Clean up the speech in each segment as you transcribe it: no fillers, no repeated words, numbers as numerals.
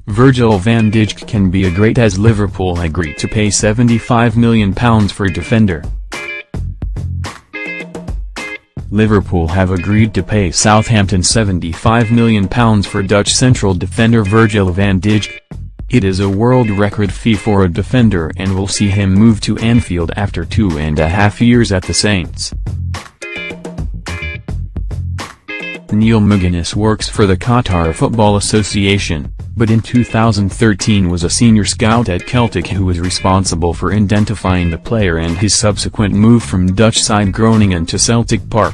Virgil van Dijk can be a great as Liverpool agreed to pay £75 million for defender. Liverpool have agreed to pay Southampton £75 million for Dutch central defender Virgil van Dijk. It is a world record fee for a defender and will see him move to Anfield after 2.5 years at the Saints. Neil McGuinness works for the Qatar Football Association, but in 2013 was a senior scout at Celtic who was responsible for identifying the player and his subsequent move from Dutch side Groningen to Celtic Park.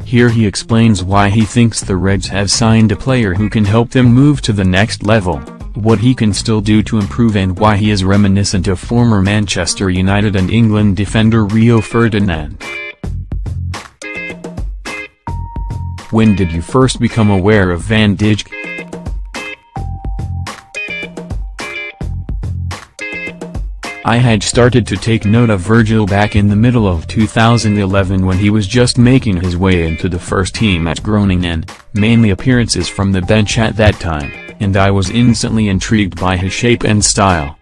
Here he explains why he thinks the Reds have signed a player who can help them move to the next level, what he can still do to improve, and why he is reminiscent of former Manchester United and England defender Rio Ferdinand. When did you first become aware of Van Dijk? I had started to take note of Virgil back in the middle of 2011 when he was just making his way into the first team at Groningen, mainly appearances from the bench at that time, and I was instantly intrigued by his shape and style.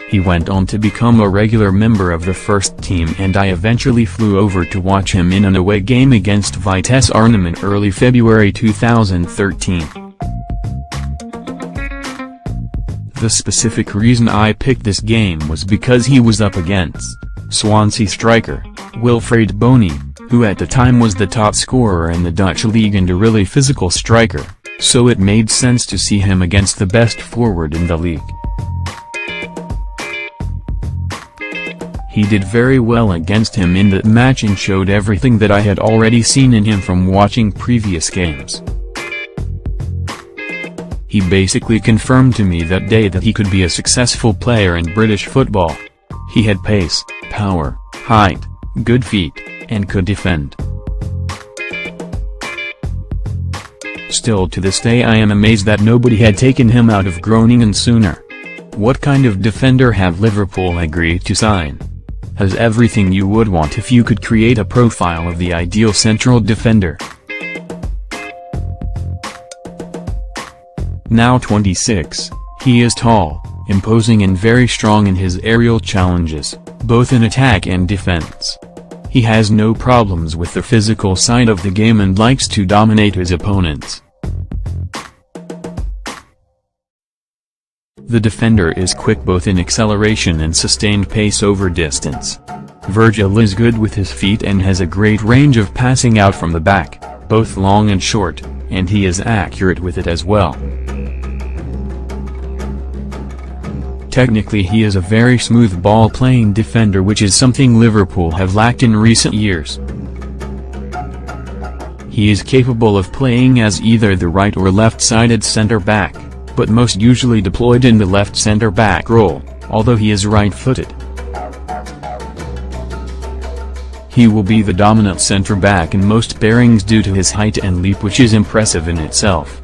He went on to become a regular member of the first team, and I eventually flew over to watch him in an away game against Vitesse Arnhem in early February 2013. The specific reason I picked this game was because he was up against Swansea striker Wilfried Bony, who at the time was the top scorer in the Dutch league and a really physical striker, so it made sense to see him against the best forward in the league. He did very well against him in that match and showed everything that I had already seen in him from watching previous games. He basically confirmed to me that day that he could be a successful player in British football. He had pace, power, height, good feet, and could defend. Still to this day I am amazed that nobody had taken him out of Groningen sooner. What kind of defender have Liverpool agreed to sign? Has everything you would want if you could create a profile of the ideal central defender. Now 26, he is tall, imposing and very strong in his aerial challenges, both in attack and defense. He has no problems with the physical side of the game and likes to dominate his opponents. The defender is quick both in acceleration and sustained pace over distance. Virgil is good with his feet and has a great range of passing out from the back, both long and short, and he is accurate with it as well. Technically he is a very smooth ball-playing defender, which is something Liverpool have lacked in recent years. He is capable of playing as either the right or left-sided centre-back, but most usually deployed in the left centre-back role, although he is right-footed. He will be the dominant centre-back in most pairings due to his height and leap, which is impressive in itself.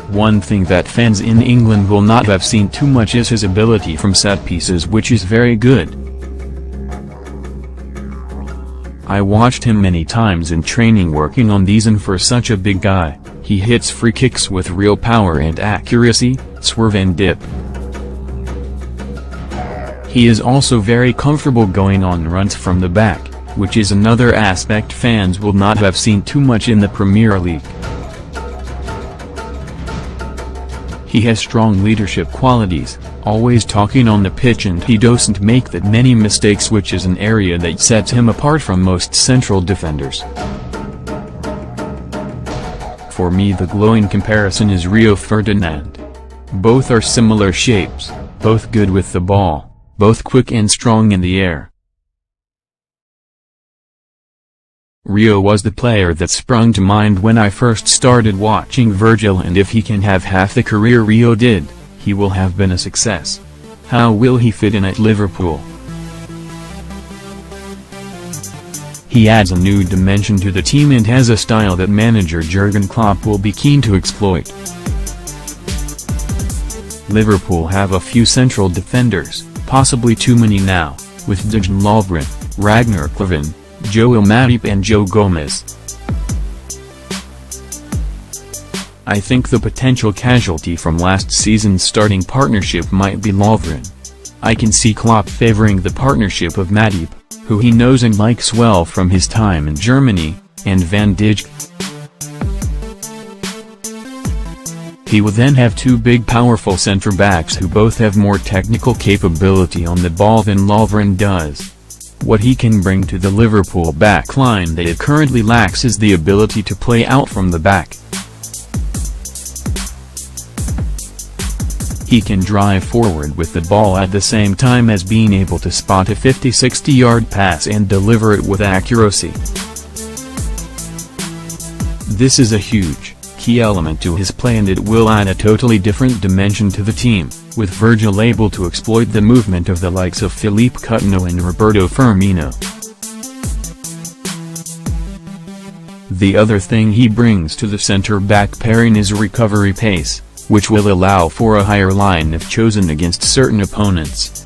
One thing that fans in England will not have seen too much is his ability from set pieces, which is very good. I watched him many times in training working on these, and for such a big guy, he hits free kicks with real power and accuracy, swerve and dip. He is also very comfortable going on runs from the back, which is another aspect fans will not have seen too much in the Premier League. He has strong leadership qualities, always talking on the pitch, and he doesn't make that many mistakes, which is an area that sets him apart from most central defenders. For me the glowing comparison is Rio Ferdinand. Both are similar shapes, both good with the ball, both quick and strong in the air. Rio was the player that sprung to mind when I first started watching Virgil, and if he can have half the career Rio did, he will have been a success. How will he fit in at Liverpool? He adds a new dimension to the team and has a style that manager Jurgen Klopp will be keen to exploit. Liverpool have a few central defenders, possibly too many now, with Dejan Lovren, Ragnar Klavan, Joel Matip and Joe Gomez. I think the potential casualty from last season's starting partnership might be Lovren. I can see Klopp favoring the partnership of Matip, who he knows and likes well from his time in Germany, and Van Dijk. He will then have two big powerful centre-backs who both have more technical capability on the ball than Lovren does. What he can bring to the Liverpool backline that it currently lacks is the ability to play out from the back. He can drive forward with the ball at the same time as being able to spot a 50-60 yard pass and deliver it with accuracy. This is a huge, key element to his play, and it will add a totally different dimension to the team, with Virgil able to exploit the movement of the likes of Philippe Coutinho and Roberto Firmino. The other thing he brings to the centre-back pairing is recovery pace, which will allow for a higher line if chosen against certain opponents.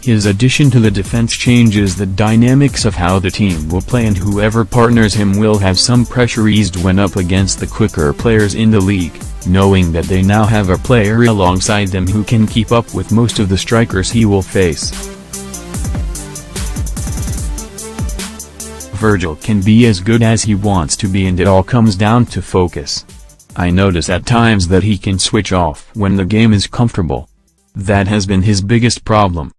His addition to the defense changes the dynamics of how the team will play, and whoever partners him will have some pressure eased when up against the quicker players in the league, knowing that they now have a player alongside them who can keep up with most of the strikers he will face. Virgil can be as good as he wants to be, and it all comes down to focus. I notice at times that he can switch off when the game is comfortable. That has been his biggest problem.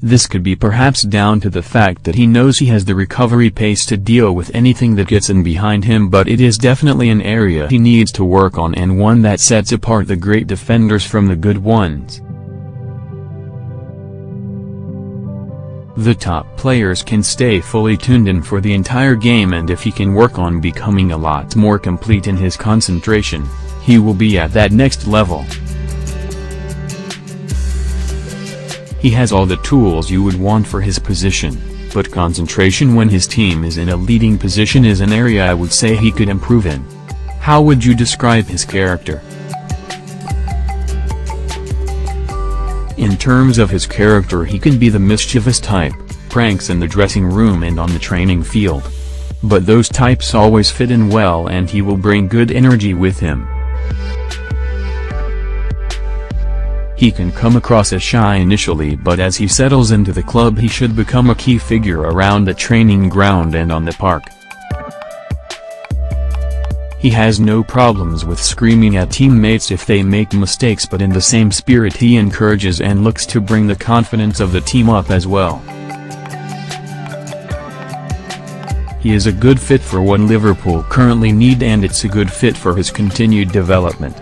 This could be perhaps down to the fact that he knows he has the recovery pace to deal with anything that gets in behind him, but it is definitely an area he needs to work on, and one that sets apart the great defenders from the good ones. The top players can stay fully tuned in for the entire game, and if he can work on becoming a lot more complete in his concentration, he will be at that next level. He has all the tools you would want for his position, but concentration when his team is in a leading position is an area I would say he could improve in. How would you describe his character? In terms of his character, he can be the mischievous type, pranks in the dressing room and on the training field. But those types always fit in well, and he will bring good energy with him. He can come across as shy initially, but as he settles into the club he should become a key figure around the training ground and on the park. He has no problems with screaming at teammates if they make mistakes, but in the same spirit he encourages and looks to bring the confidence of the team up as well. He is a good fit for what Liverpool currently need, and it's a good fit for his continued development.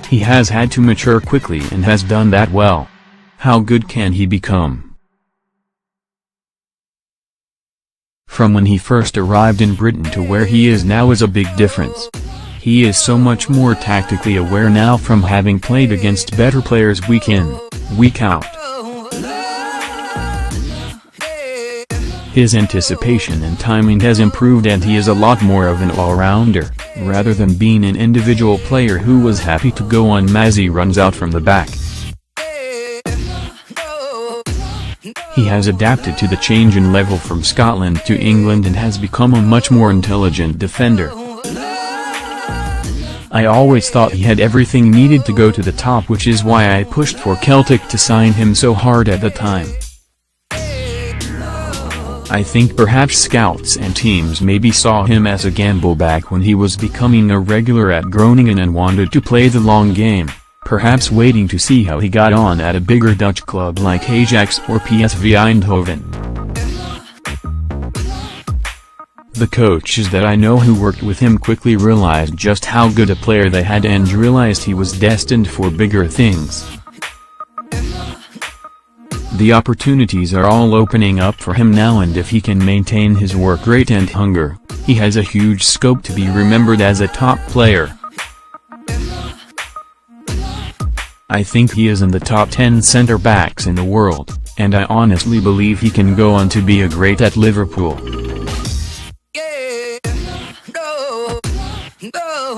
He has had to mature quickly and has done that well. How good can he become? From when he first arrived in Britain to where he is now is a big difference. He is so much more tactically aware now from having played against better players week in, week out. His anticipation and timing has improved, and he is a lot more of an all-rounder, rather than being an individual player who was happy to go on mazy runs out from the back. He has adapted to the change in level from Scotland to England and has become a much more intelligent defender. I always thought he had everything needed to go to the top, which is why I pushed for Celtic to sign him so hard at the time. I think perhaps scouts and teams maybe saw him as a gamble back when he was becoming a regular at Groningen and wanted to play the long game, perhaps waiting to see how he got on at a bigger Dutch club like Ajax or PSV Eindhoven. The coaches that I know who worked with him quickly realized just how good a player they had and realized he was destined for bigger things. The opportunities are all opening up for him now, and if he can maintain his work rate and hunger, he has a huge scope to be remembered as a top player. I think he is in the top 10 centre-backs in the world, and I honestly believe he can go on to be a great at Liverpool. No.